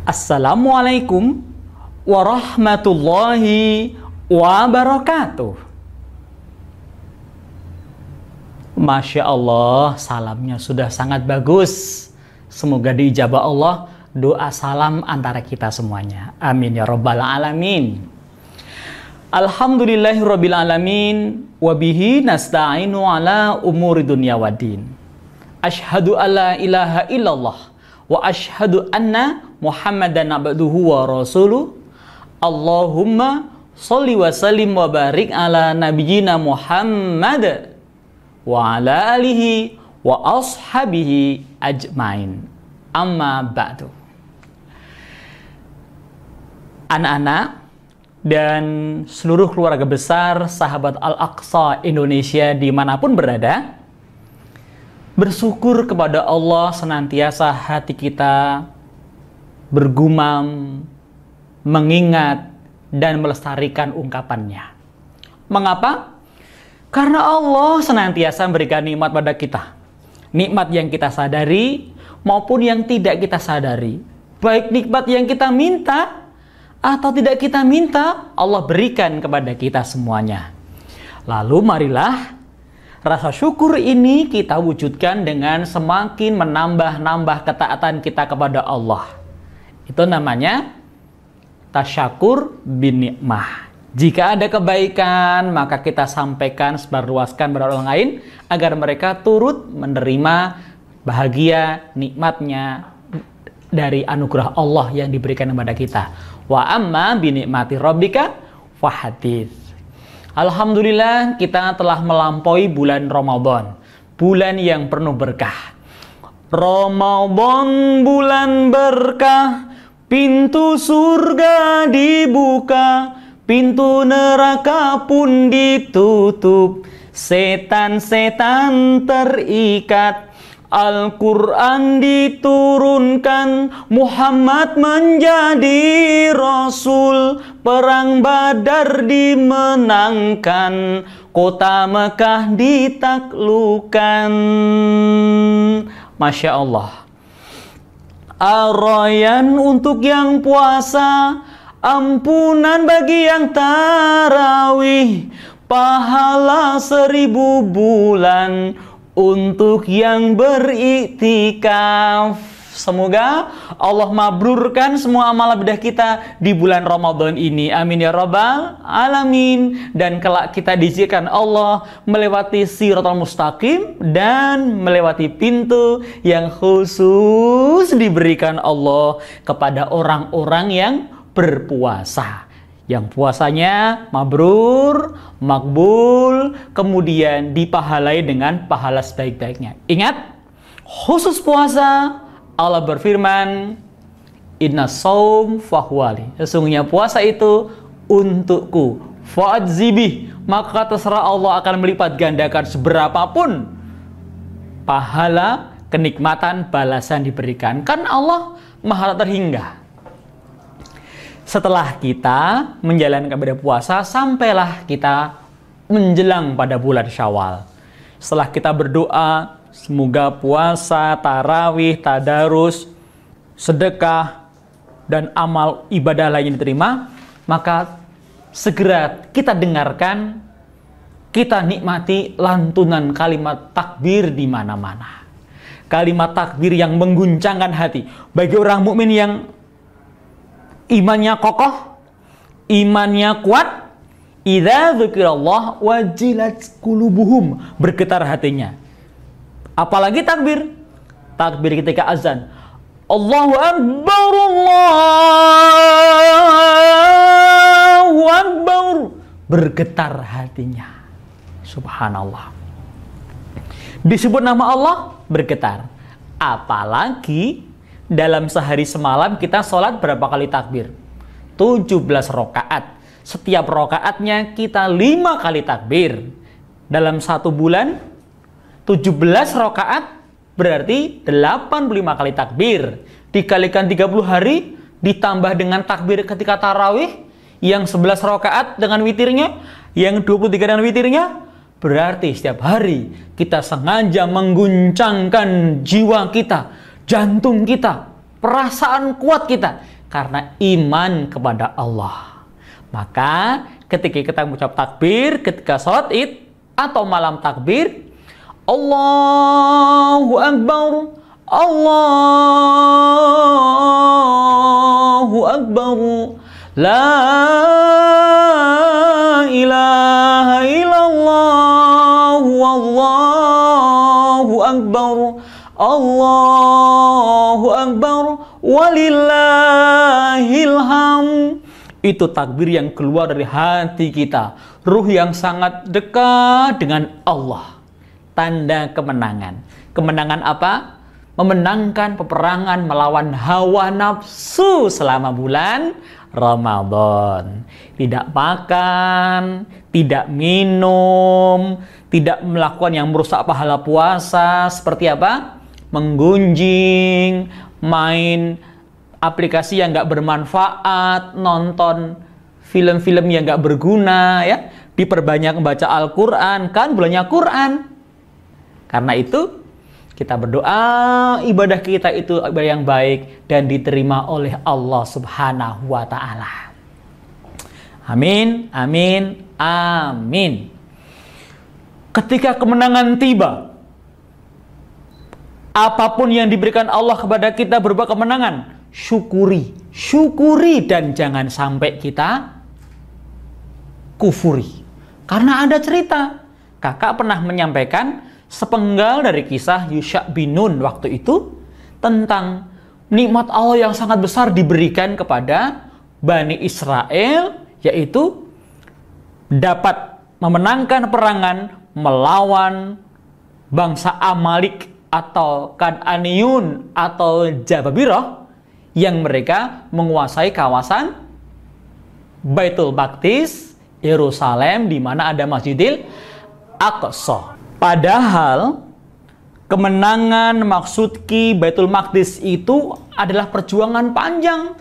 Assalamualaikum warahmatullahi wabarakatuh. Masya Allah, salamnya sudah sangat bagus. Semoga diijabah Allah doa salam antara kita semuanya. Amin ya rabbal alamin. Alhamdulillahirabbil alamin, wabihi nasta'inu ala umuri dunya waddin. Asyhadu alla ilaha illallah wa asyhadu anna Muhammadan abduhu wa rasuluh. Allahumma sholli wa sallim wa barik ala nabiyyina Muhammad wa ala alihi wa ashabihi ajmain. Amma ba'du. Anak-anak dan seluruh keluarga besar sahabat Al-Aqsa Indonesia dimanapun berada, bersyukur kepada Allah senantiasa hati kita bergumam, mengingat, dan melestarikan ungkapannya. Mengapa? Karena Allah senantiasa memberikan nikmat pada kita. Nikmat yang kita sadari maupun yang tidak kita sadari. Baik nikmat yang kita minta atau tidak kita minta, Allah berikan kepada kita semuanya. Lalu marilah rasa syukur ini kita wujudkan dengan semakin menambah-nambah ketaatan kita kepada Allah. Itu namanya tasyakur bin nikmah. Jika ada kebaikan, maka kita sampaikan, sebarluaskan kepada orang lain agar mereka turut menerima bahagia, nikmatnya dari anugerah Allah yang diberikan kepada kita. Wa amma bi nikmati rabbika fahadits. Alhamdulillah, kita telah melampaui bulan Ramadan, bulan yang penuh berkah. Ramadan bulan berkah, pintu surga dibuka, pintu neraka pun ditutup, setan-setan terikat, Al-Quran diturunkan, Muhammad menjadi Rasul, perang Badar dimenangkan, kota Mekah ditaklukkan. Masya Allah. Ar-Rayyan untuk yang puasa, ampunan bagi yang tarawih, pahala 1000 bulan untuk yang beriktikaf. Semoga Allah mabrurkan semua amal ibadah kita di bulan Ramadan ini. Amin ya rabbal alamin. Dan kelak kita diizinkan Allah melewati Shiratal Mustaqim dan melewati pintu yang khusus diberikan Allah kepada orang-orang yang berpuasa. Yang puasanya mabrur, makbul, kemudian dipahalai dengan pahala sebaik-baiknya. Ingat, khusus puasa, Allah berfirman, inna shaum fahuwali. Sesungguhnya puasa itu untukku. Fa'adzibih. Maka terserah Allah akan melipat gandakan seberapapun pahala, kenikmatan, balasan diberikan. Kan Allah maha terhingga. Setelah kita menjalankan ibadah puasa, sampailah kita menjelang pada bulan Syawal. Setelah kita berdoa, semoga puasa, tarawih, tadarus, sedekah, dan amal ibadah lain diterima, maka segera kita dengarkan, kita nikmati lantunan kalimat takbir di mana-mana. Kalimat takbir yang mengguncangkan hati. Bagi orang mukmin yang imannya kokoh, imannya kuat, idza dzikirallah wajilat qulubuhum, bergetar hatinya. Apalagi takbir. Takbir ketika azan. Allahu Akbar, Allahu Akbar, bergetar hatinya. Subhanallah. Disebut nama Allah, bergetar. Apalagi dalam sehari semalam kita sholat berapa kali takbir? 17 rakaat. Setiap rakaatnya kita 5 kali takbir. Dalam satu bulan 17 rakaat berarti 85 kali takbir. Dikalikan 30 hari ditambah dengan takbir ketika tarawih yang 11 rakaat dengan witirnya, yang 23 dengan witirnya, berarti setiap hari kita sengaja mengguncangkan jiwa kita, jantung kita, perasaan kuat kita Karena iman kepada Allah. Maka ketika kita mengucap takbir, ketika sholat id atau malam takbir, Allahu Akbar, Allahu Akbar, La ilaha illallah, Wallahu Akbar, Allahu Akbar, walillahil hamd. Itu takbir yang keluar dari hati kita, ruh yang sangat dekat dengan Allah. Tanda kemenangan. Kemenangan apa? Memenangkan peperangan melawan hawa nafsu selama bulan Ramadan. Tidak makan, tidak minum, tidak melakukan yang merusak pahala puasa. Seperti apa? Menggunjing, main aplikasi yang nggak bermanfaat, nonton film-film yang nggak berguna, ya. Diperbanyak membaca Al-Quran, kan bulannya Quran. Karena itu kita berdoa ibadah kita itu ibadah yang baik dan diterima oleh Allah Subhanahu wa Ta'ala. Amin, amin, amin. Ketika kemenangan tiba, apapun yang diberikan Allah kepada kita berupa kemenangan, syukuri, syukuri, dan jangan sampai kita kufuri. Karena ada cerita, kakak pernah menyampaikan sepenggal dari kisah Yusha bin Nun waktu itu tentang nikmat Allah yang sangat besar diberikan kepada Bani Israel, yaitu dapat memenangkan perangan melawan bangsa Amalik atau Kan'aniyun atau Jababirah yang mereka menguasai kawasan Baitul Maqdis, Yerusalem, di mana ada Masjidil Aqsa. Padahal kemenangan maksudki Baitul Maqdis itu adalah perjuangan panjang,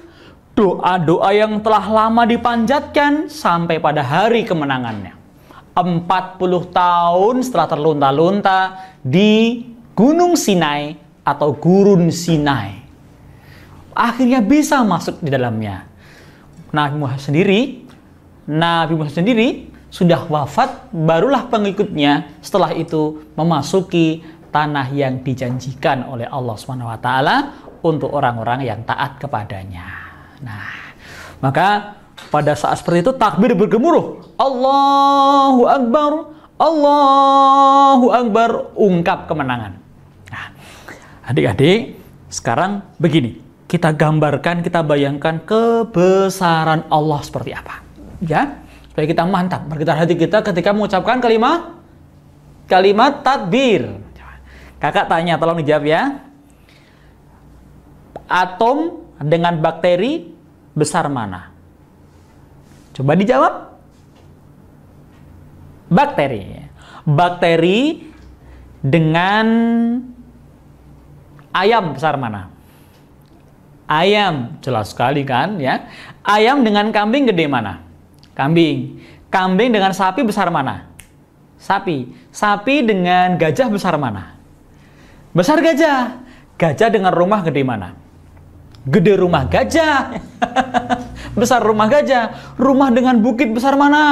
doa-doa yang telah lama dipanjatkan sampai pada hari kemenangannya. 40 tahun setelah terlunta-lunta di Gunung Sinai atau Gurun Sinai, akhirnya bisa masuk di dalamnya. Nabi Muhammad sendiri sudah wafat, barulah pengikutnya setelah itu memasuki tanah yang dijanjikan oleh Allah SWT untuk orang-orang yang taat kepadanya. Nah, maka pada saat seperti itu takbir bergemuruh, Allahu Akbar, Allahu Akbar, ungkap kemenangan. Nah, adik-adik, sekarang begini, kita gambarkan, kita bayangkan kebesaran Allah seperti apa, ya, supaya kita mantap bergetar hati kita ketika mengucapkan kalimat takbir. Kakak tanya, tolong dijawab ya. Atom dengan bakteri besar mana? Coba dijawab. Bakteri dengan ayam besar mana? Ayam, jelas sekali kan, ya. Ayam dengan kambing gede mana? Kambing. Kambing dengan sapi besar mana? Sapi. Sapi dengan gajah besar mana? Besar gajah. Gajah dengan rumah gede mana? Gede rumah gajah. Besar rumah gajah. Rumah dengan bukit besar mana?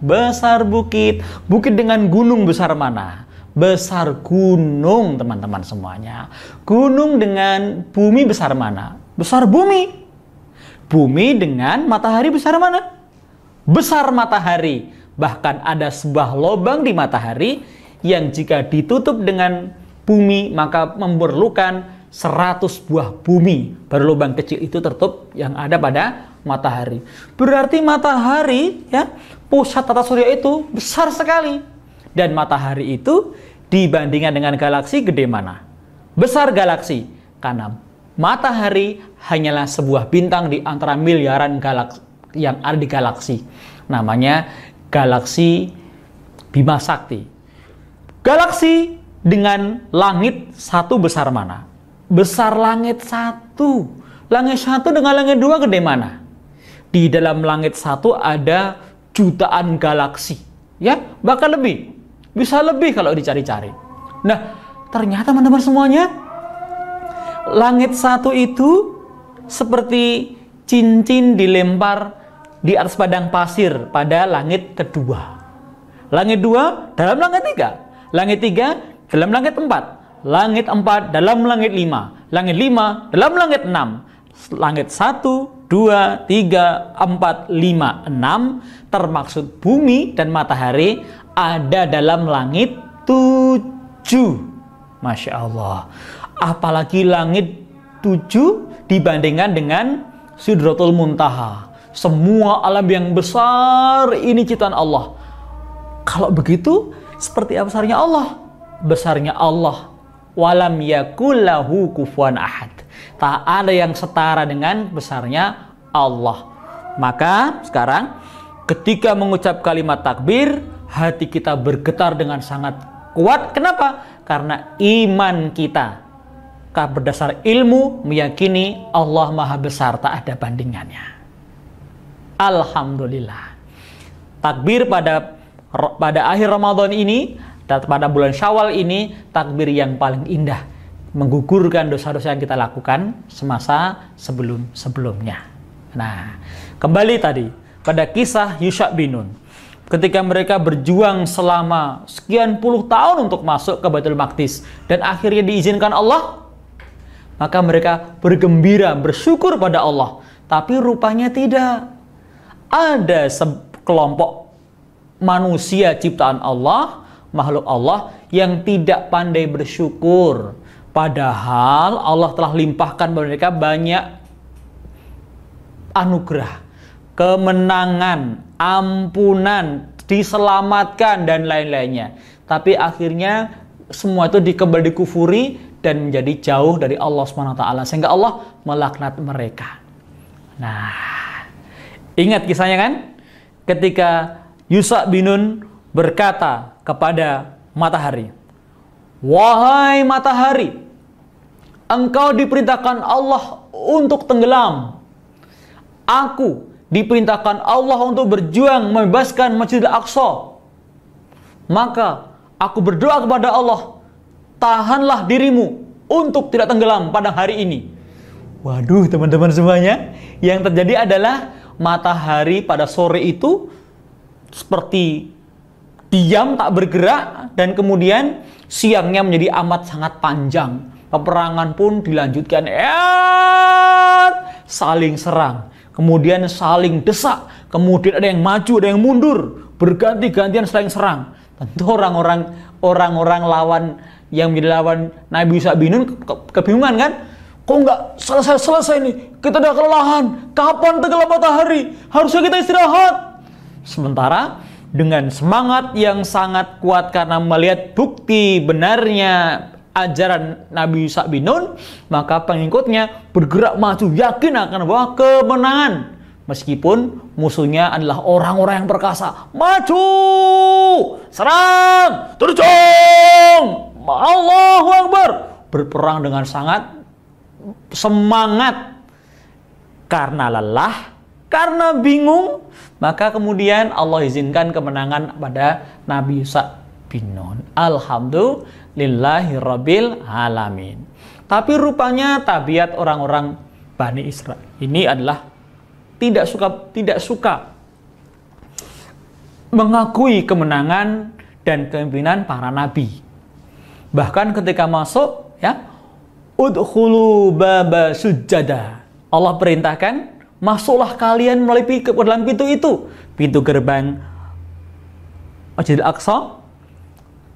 Besar bukit. Bukit dengan gunung besar mana? Besar gunung, teman-teman semuanya. Gunung dengan bumi besar mana? Besar bumi. Bumi dengan matahari besar mana? Besar matahari. Bahkan ada sebuah lubang di matahari yang jika ditutup dengan bumi maka memerlukan 100 buah bumi. Baru lubang kecil itu tertutup yang ada pada matahari. Berarti matahari, ya, pusat tata surya itu besar sekali. Dan matahari itu dibandingkan dengan galaksi gede mana? Besar galaksi. Karena matahari hanyalah sebuah bintang di antara miliaran galaksi yang ada di galaksi. Namanya galaksi Bima Sakti. Galaksi dengan langit satu besar mana? Besar langit satu. Langit satu dengan langit dua gede mana? Di dalam langit satu ada jutaan galaksi, ya, bahkan lebih. Bisa lebih kalau dicari-cari. Nah, ternyata teman-teman semuanya, langit satu itu seperti cincin dilempar di atas padang pasir pada langit kedua. Langit 2 dalam langit 3. Langit 3 dalam langit 4. Langit 4 dalam langit 5. Langit 5 dalam langit 6. Langit 1, 2, 3, 4, 5, 6 termaksud bumi dan matahari ada dalam langit 7. Masya Allah. Apalagi langit 7 dibandingkan dengan Sidratul Muntaha. Semua alam yang besar ini ciptaan Allah. Kalau begitu, seperti apa besarnya Allah? Besarnya Allah. Walam yakullahu kufuwan ahad. Tak ada yang setara dengan besarnya Allah. Maka sekarang ketika mengucap kalimat takbir, hati kita bergetar dengan sangat kuat. Kenapa? Karena iman kita berdasar ilmu meyakini Allah Maha Besar, tak ada bandingannya. Alhamdulillah. Takbir pada akhir Ramadan ini dan pada bulan Syawal ini takbir yang paling indah, menggugurkan dosa-dosa yang kita lakukan semasa sebelum-sebelumnya. Nah, kembali tadi pada kisah Yusha bin Nun. Ketika mereka berjuang selama sekian puluh tahun untuk masuk ke Baitul Maqdis dan akhirnya diizinkan Allah, maka mereka bergembira, bersyukur pada Allah. Tapi rupanya tidak. Ada sekelompok manusia ciptaan Allah, makhluk Allah yang tidak pandai bersyukur. Padahal Allah telah limpahkan kepada mereka banyak anugerah, kemenangan, ampunan, diselamatkan dan lain-lainnya. Tapi akhirnya semua itu kembali dikufuri dan menjadi jauh dari Allah SWT, sehingga Allah melaknat mereka. Nah, ingat kisahnya kan? Ketika Yusha bin Nun berkata kepada matahari, "Wahai matahari, engkau diperintahkan Allah untuk tenggelam. Aku diperintahkan Allah untuk berjuang membebaskan Masjidil Aqsa. Maka aku berdoa kepada Allah, tahanlah dirimu untuk tidak tenggelam pada hari ini." Waduh, teman-teman semuanya, yang terjadi adalah matahari pada sore itu seperti diam, tak bergerak, dan kemudian siangnya menjadi amat sangat panjang. Peperangan pun dilanjutkan, saling serang, kemudian saling desak, kemudian ada yang maju, ada yang mundur, berganti-gantian saling serang. Tentu orang-orang lawan yang menjadi lawan Nabi Yusha bin Nun kebingungan kan? Kok nggak selesai nih? Kita udah kelelahan. Kapan tenggelam matahari? Harusnya kita istirahat. Sementara dengan semangat yang sangat kuat karena melihat bukti benarnya ajaran Nabi Yusha bin Nun, maka pengikutnya bergerak maju, yakin akan bahwa kemenangan. Meskipun musuhnya adalah orang-orang yang perkasa. Maju! Serang! Terjun! Allahu Akbar! Berperang dengan sangat semangat. Karena lelah, karena bingung, maka kemudian Allah izinkan kemenangan pada Nabi Yusha bin Nun. Alhamdulillahirabbil alamin. Tapi rupanya tabiat orang-orang Bani Israel ini adalah tidak suka mengakui kemenangan dan kepemimpinan para nabi. Bahkan ketika masuk, ya, udkhulu baba sujada. Allah perintahkan, masuklah kalian melalui ke dalam pintu itu, pintu gerbang Masjidil Aqsa,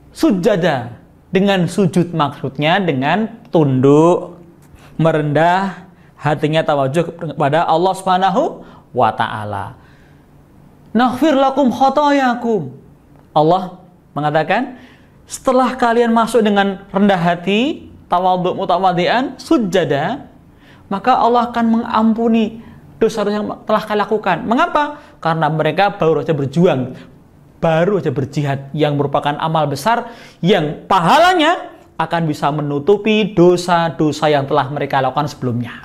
sujada, dengan sujud maksudnya dengan tunduk, merendah, hatinya tawajuh kepada Allah Subhanahu wa taala. Naghfir lakum khotoyakum. Allah mengatakan, setelah kalian masuk dengan rendah hati, tawadhu mutawadhi'an, sujada, maka Allah akan mengampuni dosa-dosa yang telah kalian lakukan. Mengapa? Karena mereka baru saja berjuang, baru saja berjihad, yang merupakan amal besar yang pahalanya akan bisa menutupi dosa-dosa yang telah mereka lakukan sebelumnya.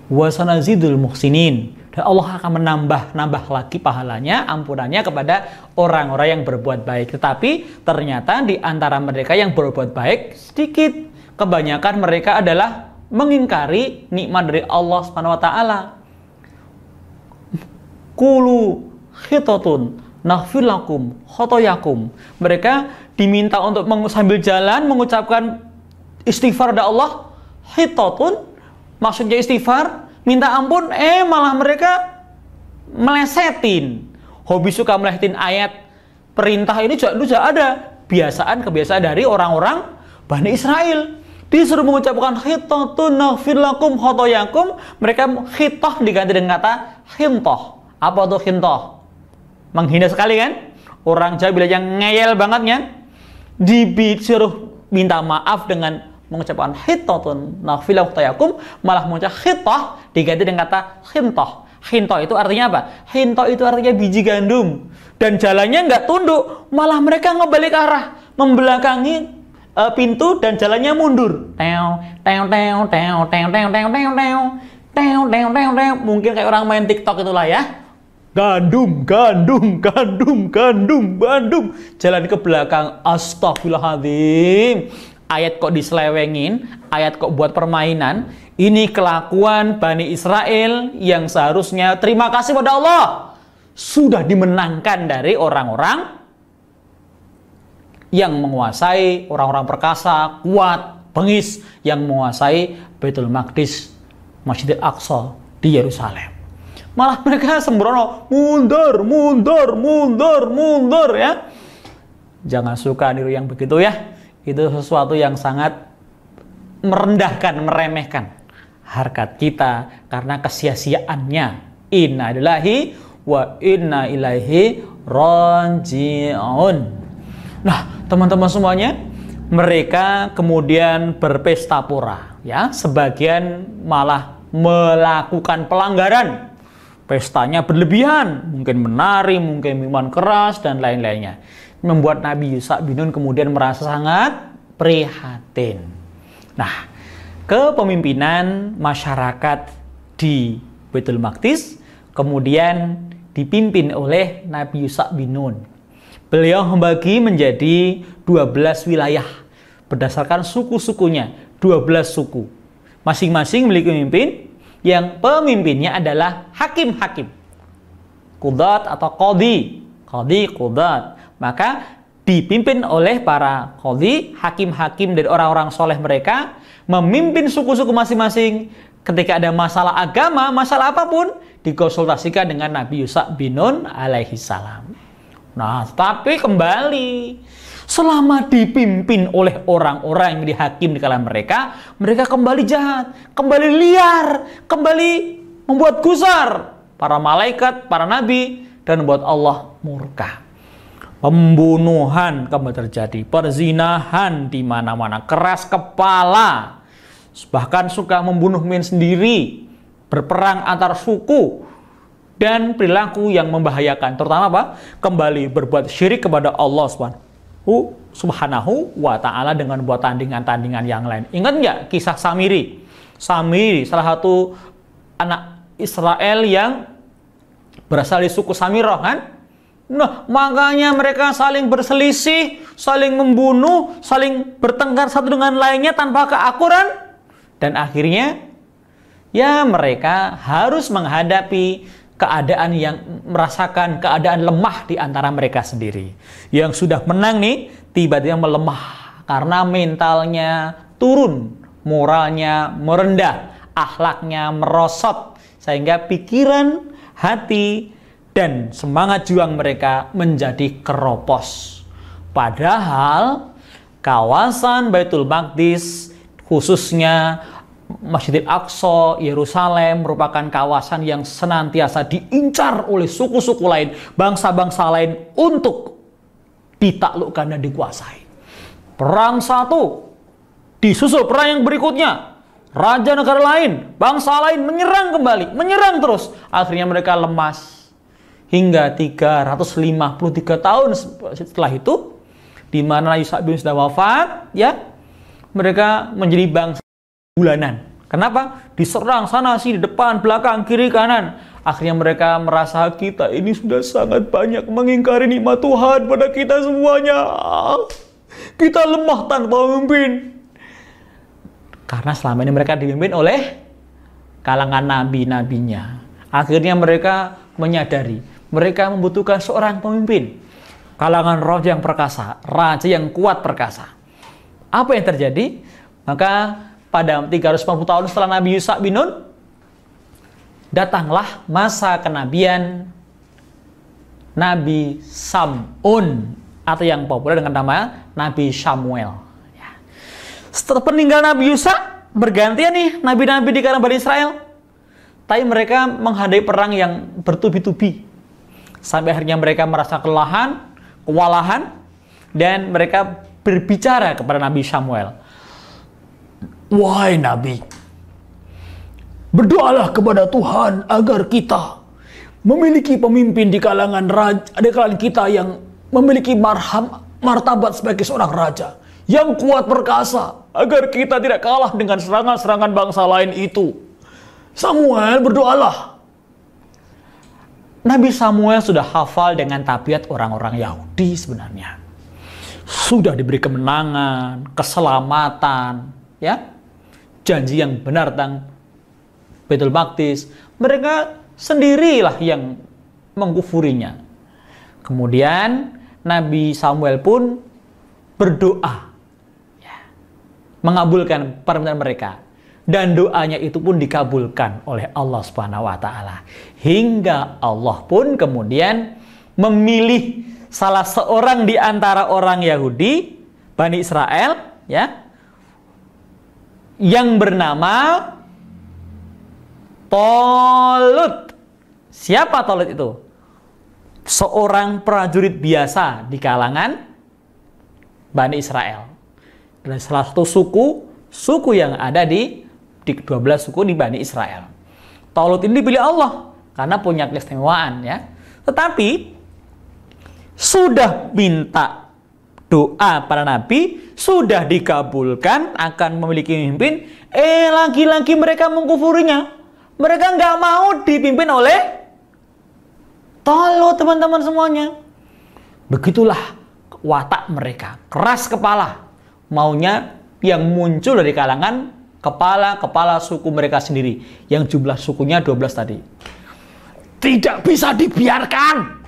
Wa sanazidul muhsinin. Dan Allah akan menambah lagi pahalanya, ampunannya kepada orang-orang yang berbuat baik. Tetapi ternyata di antara mereka yang berbuat baik sedikit. Kebanyakan mereka adalah mengingkari nikmat dari Allah Subhanahu wa taala. Qulu khitatun naghfir lakum khotoyakum. Mereka diminta untuk sambil jalan mengucapkan istighfar kepada Allah. Khitatun maksudnya istighfar, minta ampun, malah mereka melesetin. Hobi suka melesetin ayat perintah ini juga ada kebiasaan dari orang-orang Bani Israel. Disuruh mengucapkan khitatun naghfir lakum khotoyakum, mereka khitah diganti dengan kata khintoh. Apa tuh khintoh? Menghina sekali kan? Orang Jawa bilang yang ngeyel banget kan? Disuruh minta maaf dengan mengucapkan khitatun naghfir lakum khotoyakum, malah mengucap khitah diganti dengan kata khintoh. Khintoh itu artinya apa? Khintoh itu artinya biji gandum. Dan jalannya nggak tunduk, malah mereka ngebalik arah, membelakangi pintu dan jalannya mundur. Mungkin kayak orang main TikTok itulah ya. Gandum. Jalan ke belakang. Astagfirullahaladzim. Ayat kok diselewengin, ayat kok buat permainan. Ini kelakuan Bani Israel yang seharusnya terima kasih pada Allah. Sudah dimenangkan dari orang-orang yang menguasai, orang-orang perkasa, kuat, bengis, yang menguasai Baitul Maqdis, Masjidil Aqsa di Yerusalem. Malah mereka sembrono, mundur ya. Jangan suka niru yang begitu ya. Itu sesuatu yang sangat merendahkan, meremehkan harkat kita karena kesia-siaannya. Inna lillahi wa inna ilaihi raji'un. Nah, teman-teman semuanya, mereka kemudian berpesta pora, ya. Sebagian malah melakukan pelanggaran. Pestanya berlebihan, mungkin menari, mungkin minuman keras dan lain-lainnya. Membuat Nabi Yusha bin Nun kemudian merasa sangat prihatin. Nah, kepemimpinan masyarakat di Baitul Maqdis kemudian dipimpin oleh Nabi Yusha bin Nun. Beliau membagi menjadi 12 wilayah berdasarkan suku-sukunya, 12 suku. Masing-masing memiliki pemimpin yang pemimpinnya adalah hakim-hakim. Qudat atau qadhi, qudat. Maka dipimpin oleh para qadhi, hakim-hakim dari orang-orang soleh mereka, memimpin suku-suku masing-masing. Ketika ada masalah agama, masalah apapun, dikonsultasikan dengan Nabi Yusha bin Nun alaihi salam. Nah, tapi kembali, selama dipimpin oleh orang-orang yang menjadi hakim di kalangan mereka, mereka kembali jahat, kembali liar, kembali membuat gusar para malaikat, para nabi, dan membuat Allah murka. Pembunuhan kembali terjadi, perzinahan di mana-mana, keras kepala, bahkan suka membunuh sendiri, berperang antar suku, dan perilaku yang membahayakan. Terutama apa? Kembali berbuat syirik kepada Allah Subhanahu wa ta'ala dengan buat tandingan-tandingan yang lain. Ingat nggak kisah Samiri? Samiri, salah satu anak Israel yang berasal dari suku Samirah kan? Nah, makanya mereka saling berselisih, saling membunuh, saling bertengkar satu dengan lainnya tanpa keakuran. Dan akhirnya, ya mereka harus menghadapi keadaan yang merasakan keadaan lemah di antara mereka sendiri. Yang sudah menang nih, tiba-tiba melemah karena mentalnya turun, moralnya merendah, akhlaknya merosot, sehingga pikiran, hati, dan semangat juang mereka menjadi keropos. Padahal kawasan Baitul Maqdis, khususnya Masjidil Aqsa, Yerusalem, merupakan kawasan yang senantiasa diincar oleh suku-suku lain, bangsa-bangsa lain untuk ditaklukkan dan dikuasai. Perang satu, disusul perang yang berikutnya. Raja negara lain, bangsa lain menyerang kembali, menyerang terus. Akhirnya mereka lemas. Hingga 353 tahun setelah itu, di mana Yusha bin Nun sudah wafat, ya, mereka menjadi bangsa bulanan. Kenapa? Diserang sana sini, depan, belakang, kiri, kanan. Akhirnya mereka merasa kita ini sudah sangat banyak mengingkari nikmat Tuhan pada kita semuanya. Kita lemah tanpa pemimpin. Karena selama ini mereka dipimpin oleh kalangan nabi-nabinya. Akhirnya mereka menyadari mereka membutuhkan seorang pemimpin, kalangan raja yang perkasa, raja yang kuat perkasa. Apa yang terjadi? Maka pada 350 tahun setelah Nabi Yusha bin Nun, datanglah masa kenabian Nabi Sam'un, atau yang populer dengan nama Nabi Samuel. Setelah peninggal Nabi Yusha, bergantian nih nabi-nabi di kalangan Bani Israel. Tapi mereka menghadapi perang yang bertubi-tubi. Sampai akhirnya mereka merasa kewalahan, dan mereka berbicara kepada Nabi Samuel. Wahai Nabi, berdoalah kepada Tuhan agar kita memiliki pemimpin di kalangan kita yang memiliki martabat sebagai seorang raja yang kuat perkasa, agar kita tidak kalah dengan serangan-serangan bangsa lain itu. Samuel, berdoalah. Nabi Samuel sudah hafal dengan tabiat orang-orang Yahudi sebenarnya. Sudah diberi kemenangan, keselamatan, ya, janji yang benar tentang Baitul Maqdis. Mereka sendirilah yang mengkufurinya. Kemudian Nabi Samuel pun berdoa, ya, mengabulkan permintaan mereka. Dan doanya itu pun dikabulkan oleh Allah Subhanahu wa Ta'ala. Hingga Allah pun kemudian memilih salah seorang di antara orang Yahudi, Bani Israel, ya, yang bernama Tolut. Siapa Tolut itu? Seorang prajurit biasa di kalangan Bani Israel. Dan salah satu suku yang ada di 12 suku di Bani Israel. Tolut ini dipilih Allah karena punya keistimewaan, ya. Tetapi sudah minta doa para nabi, sudah dikabulkan akan memiliki pemimpin, lagi-lagi mereka mengkufurinya. Mereka nggak mau dipimpin oleh Tolut, teman-teman semuanya. Begitulah watak mereka, keras kepala, maunya yang muncul dari kalangan kepala suku mereka sendiri, yang jumlah sukunya 12 tadi. Tidak bisa dibiarkan.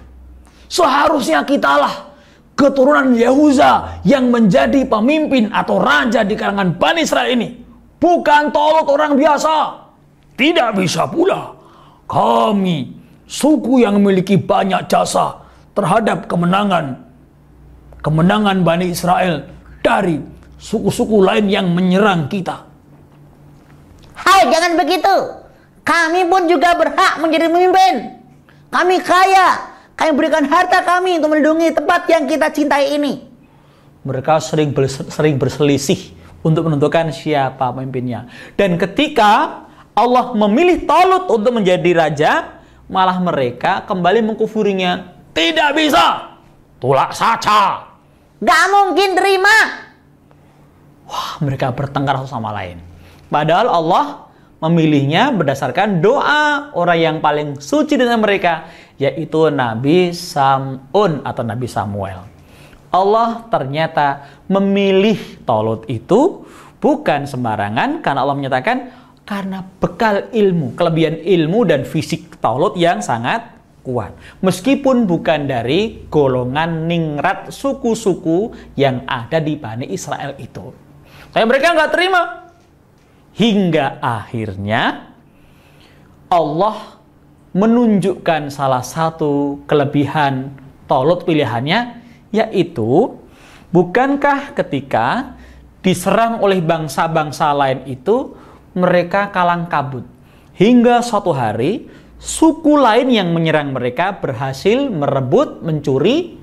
Seharusnya kitalah keturunan Yehuda yang menjadi pemimpin atau raja di kalangan Bani Israel ini, bukan Tolut orang biasa. Tidak bisa pula kami, suku yang memiliki banyak jasa terhadap kemenangan Bani Israel dari suku-suku lain yang menyerang kita. Hai, jangan begitu. Kami pun juga berhak menjadi pemimpin. Kami kaya. Kami berikan harta kami untuk melindungi tempat yang kita cintai ini. Mereka sering berselisih untuk menentukan siapa pemimpinnya. Dan ketika Allah memilih Tolut untuk menjadi raja, malah mereka kembali mengkufurinya. Tidak bisa. Tolak saja. Gak mungkin terima. Wah, mereka bertengkar satu sama lain. Padahal Allah memilihnya berdasarkan doa orang yang paling suci dengan mereka, yaitu Nabi Sam'un atau Nabi Samuel. Allah ternyata memilih Tolut itu bukan sembarangan, karena Allah menyatakan karena bekal ilmu, kelebihan ilmu dan fisik Tolut yang sangat kuat. Meskipun bukan dari golongan ningrat suku-suku yang ada di Bani Israel itu. Tapi mereka nggak terima. Hingga akhirnya Allah menunjukkan salah satu kelebihan Tolut pilihannya, yaitu bukankah ketika diserang oleh bangsa-bangsa lain itu mereka kalang kabut, hingga suatu hari suku lain yang menyerang mereka berhasil merebut, mencuri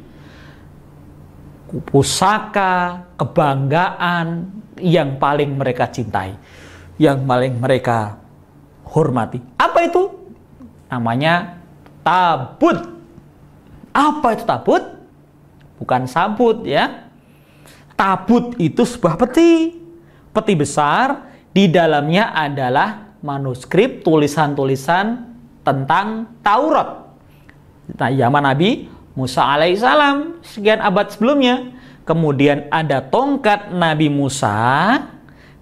pusaka, kebanggaan yang paling mereka cintai, yang paling mereka hormati. Apa itu? Namanya tabut. Apa itu tabut? Bukan sabut, ya. Tabut itu sebuah peti. Peti besar, di dalamnya adalah manuskrip, tulisan-tulisan tentang Taurat. Nah, zaman Nabi Musa alaihissalam sekian abad sebelumnya. Kemudian ada tongkat Nabi Musa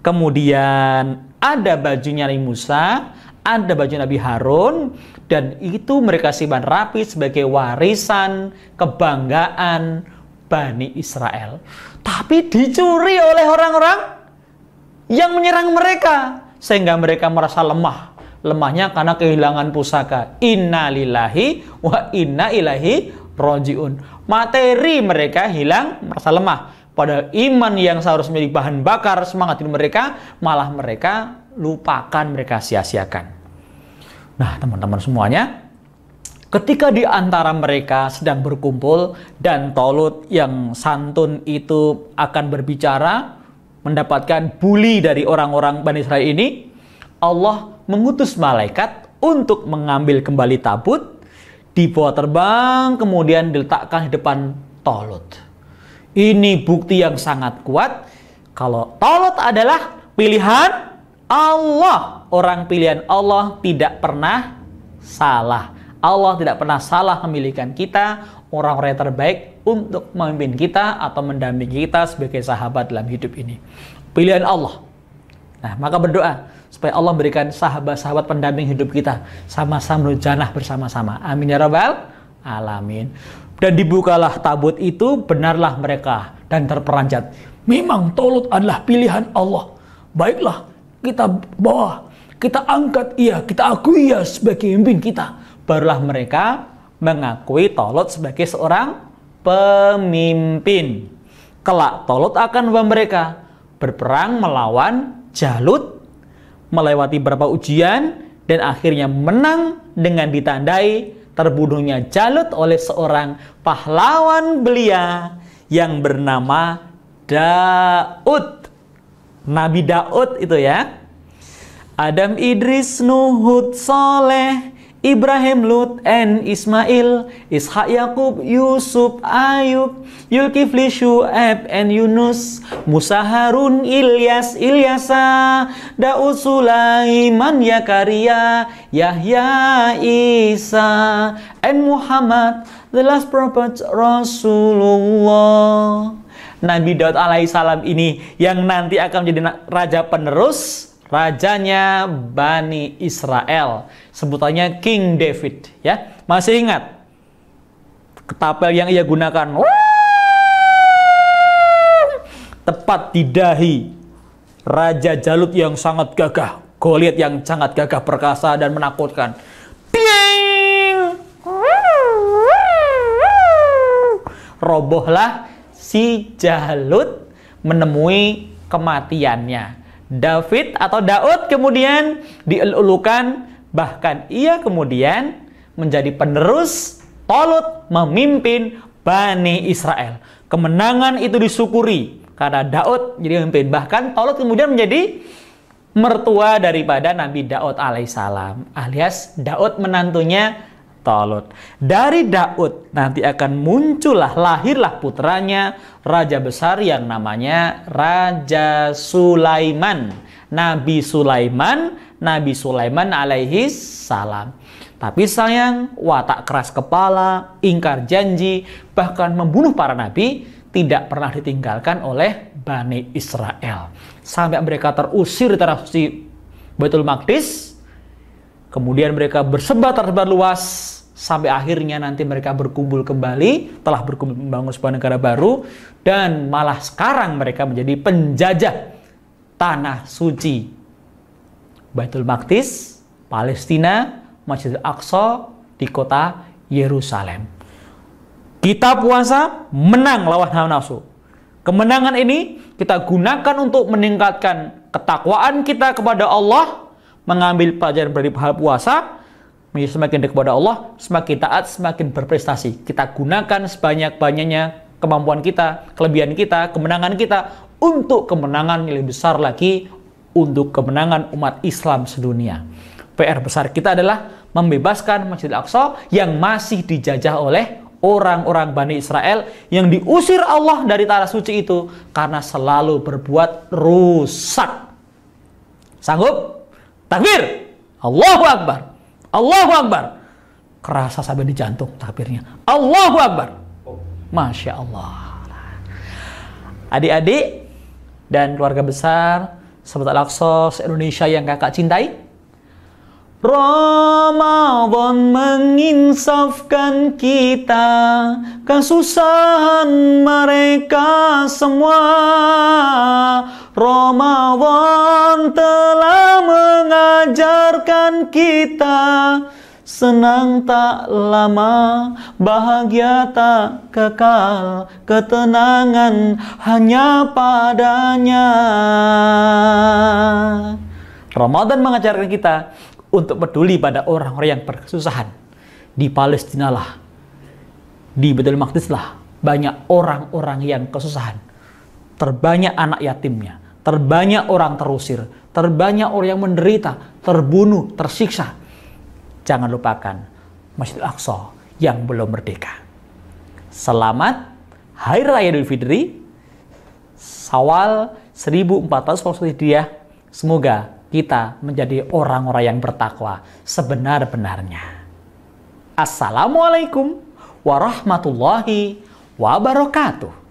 kemudian ada bajunya Nabi Musa, ada baju Nabi Harun, dan itu mereka simpan rapi sebagai warisan kebanggaan Bani Israel. Tapi dicuri oleh orang-orang yang menyerang mereka, sehingga mereka merasa lemah. Lemahnya karena kehilangan pusaka. Inna lillahi wa inna ilaihi roji'un. Materi mereka hilang, merasa lemah. Padahal iman yang seharusnya menjadi bahan bakar semangat hidup mereka, malah mereka lupakan, mereka sia-siakan. Nah, teman-teman semuanya, ketika di antara mereka sedang berkumpul dan Tolut yang santun itu akan berbicara, mendapatkan bully dari orang-orang Bani Israel ini, Allah mengutus malaikat untuk mengambil kembali tabut, dibawa terbang, kemudian diletakkan di depan Tolut. Ini bukti yang sangat kuat kalau Tolut adalah pilihan Allah. Orang pilihan Allah tidak pernah salah. Allah tidak pernah salah memilihkan kita, orang-orang yang terbaik untuk memimpin kita atau mendampingi kita sebagai sahabat dalam hidup ini. Pilihan Allah. Nah, maka berdoa supaya Allah berikan sahabat-sahabat pendamping hidup kita, sama-sama menuju jannah bersama-sama. Amin ya rabbal alamin. Dan dibukalah tabut itu, benarlah mereka dan terperanjat. Memang Tolut adalah pilihan Allah. Baiklah, kita bawa, kita angkat ia, kita akui ia sebagai pemimpin kita. Barulah mereka mengakui Tolut sebagai seorang pemimpin. Kelak Tolut akan membawa mereka berperang melawan Jalut, melewati beberapa ujian, dan akhirnya menang dengan ditandai terbunuhnya Jalut oleh seorang pahlawan belia yang bernama Daud. Nabi Daud itu ya. Adam, Idris, Nuh, Hud, Saleh, Ibrahim, Lut, and Ismail, Ishak, Yakub, Yusuf, Ayub, Yulkifli, Syu'aib, and Yunus, Musa, Harun, Ilyas, Ilyasa, Daud, Sulaiman, Yakaria, Yahya, Isa, and Muhammad, the last prophet Rasulullah. Nabi Daud alaihissalam ini yang nanti akan menjadi raja penerus, rajanya Bani Israel, sebutannya King David ya. Masih ingat ketapel yang ia gunakan? Tepat di dahi Raja Jalut yang sangat gagah, Goliat yang sangat gagah perkasa dan menakutkan. Piing! Robohlah si Jalut menemui kematiannya. David atau Daud kemudian dielulukan, bahkan ia kemudian menjadi penerus Tolut memimpin Bani Israel. Kemenangan itu disyukuri karena Daud jadi pemimpin. Bahkan Tolut kemudian menjadi mertua daripada Nabi Daud alaihissalam, alias Daud menantunya Tolut. Dari Daud nanti akan muncullah, lahirlah putranya, raja besar yang namanya Raja Sulaiman. Nabi Sulaiman alaihi salam. Tapi sayang, watak keras kepala, ingkar janji, bahkan membunuh para nabi tidak pernah ditinggalkan oleh Bani Israel. Sampai mereka terusir dari tanah suci Baitul Maqdis. Kemudian mereka tersebar luas sampai akhirnya nanti mereka berkumpul kembali, telah berkumpul membangun sebuah negara baru, dan malah sekarang mereka menjadi penjajah tanah suci Baitul Maqdis, Palestina, Masjidil Aqsa di kota Yerusalem. Kita puasa menang lawan hawa nafsu. Kemenangan ini kita gunakan untuk meningkatkan ketakwaan kita kepada Allah, mengambil pelajaran dari puasa, menjadi semakin dekat kepada Allah, semakin taat, semakin berprestasi. Kita gunakan sebanyak-banyaknya kemampuan kita, kelebihan kita, kemenangan kita untuk kemenangan yang lebih besar lagi, untuk kemenangan umat Islam sedunia. PR besar kita adalah membebaskan Masjidil Aqsa yang masih dijajah oleh orang-orang Bani Israel yang diusir Allah dari tanah suci itu karena selalu berbuat rusak. Sanggup? Takbir! Allahu Akbar! Allahu Akbar! Kerasa sampai di jantung takbirnya. Allahu Akbar! Masya Allah. Adik-adik dan keluarga besar, Sahabat Al-Aqsa se-Indonesia yang kakak cintai, Ramadan menginsafkan kita, kesusahan mereka semua. Ramadan telah mengajarkan kita, senang tak lama, bahagia tak kekal, ketenangan hanya padanya. Ramadan mengajarkan kita untuk peduli pada orang-orang yang berkesusahan. Di Palestina lah, di Baitul Maqdis lah, banyak orang-orang yang kesusahan. Terbanyak anak yatimnya, terbanyak orang terusir, terbanyak orang yang menderita, terbunuh, tersiksa. Jangan lupakan Masjid Al-Aqsa yang belum merdeka. Selamat Hari Raya Idul Fitri, Syawal 1441 Hijriah. Semoga kita menjadi orang-orang yang bertakwa sebenar-benarnya. Assalamualaikum warahmatullahi wabarakatuh.